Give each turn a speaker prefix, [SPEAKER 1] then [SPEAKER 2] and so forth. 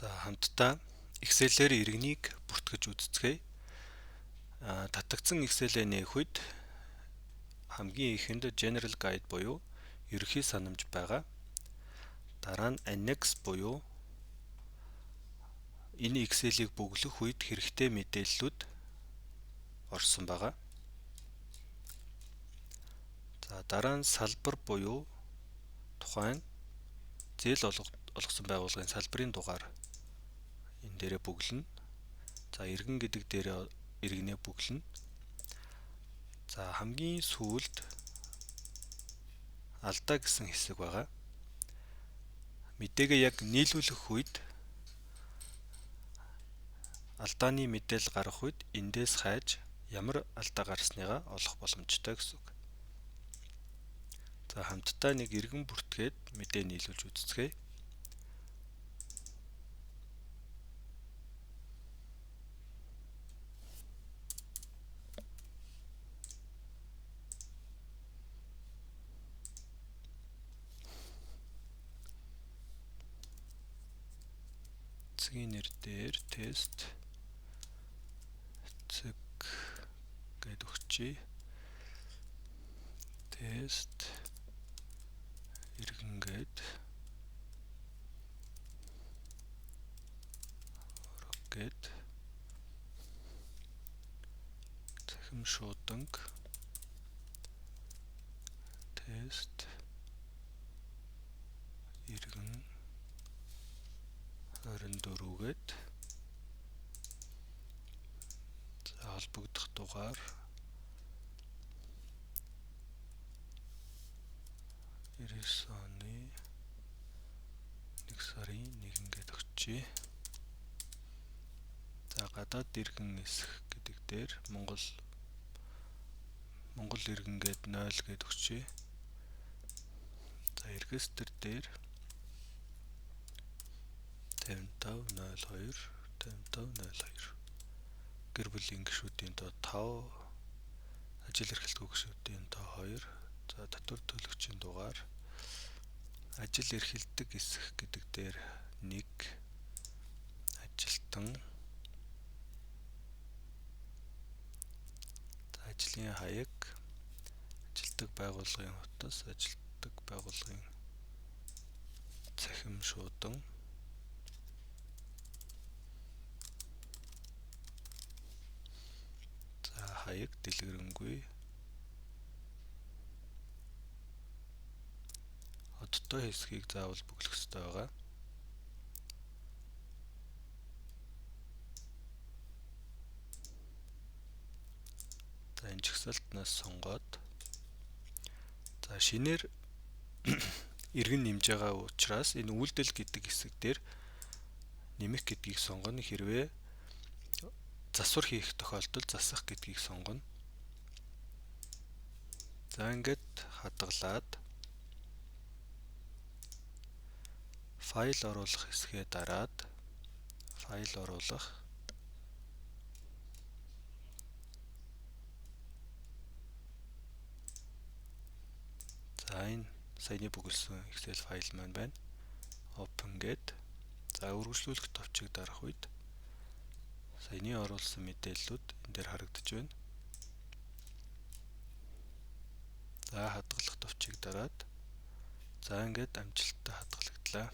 [SPEAKER 1] За хамтдаа Excel-ээр иргэнийг бүртгэж үздэцгээе. Татагдсан Excel-ээ нээх үед хамгийн ихэнд General Guide буюу ерөнхий санамж байгаа. Дараа нь Annex буюу энэ Excel-ийг бөглөх үед хэрэгтэй мэдээллүүд орсон байгаа. За дараа нь салбар буюу тухайн зээл олгосон байгууллагын салбарын дугаар энэ дээрээ бүглэнэ. За иргэн гэдэг дээрээ иргэнээ бүглэнэ. За хамгийн сүүлд алдаа гэсэн хэсэг байгаа. Мэдээгээ яг нийлүүлэх үед алдааны мэдээлэл гарах үед эндээс хайж ямар алдаа гарсныгаа олох боломжтой гэсэн үг. За хамтдаа нэг иргэн бүртгээд мэдээ нийлүүлж үздэцгээе. Цэгийн нэр дээр тест цэг гэд өгчий. Тест иргэн гэд гэд цахим шууданг тест иргэн 24 гэд за холбогдох дугаар 99 оны 1 сарын 1 гэд өгчий. За гадаад иргэн эсэх гэдэг дээр Монгол иргэн гэд 0 гэд өгчий. За регистр дээр 5502 гэр бүлийн гишүүдийн тоо 5 ажил эрхлэлгүй гишүүдийн тоо 2 за татвар төлөгчийн дугаар ажил эрхэлдэг эсэх гэдэг дээр 1 ажилтан ажлын хаяг ажилтг байгууллагын утас ажилтг байгууллагын цахим шуудан хаяг дэлгэрэнгүй одтой хэсгийг заавал бүглэх ёстой байгаа. За энэ жагсаалтнаас сонгоод за шинээр иргэн нэмж байгаа учраас энэ үйлдэл гэдэг хэсэг дээр нэмэх гэдгийг сонгоно. Хэрвээ засвар хийх тохиолдолд засах гэдгийг сонгоно. За ингээд хадгалаад файл оруулах хэсгээ дараад файл оруулах за энэ саяны бүгэлсэн Excel файл маань байна. Open гэд за үргэлжлүүлэх товчийг дарах үед саяны оруулсан мэдээллүүд энэ дээр харагдаж байна. За хадгалах товчийг дараад за ингээд амжилттай хадгалагдлаа.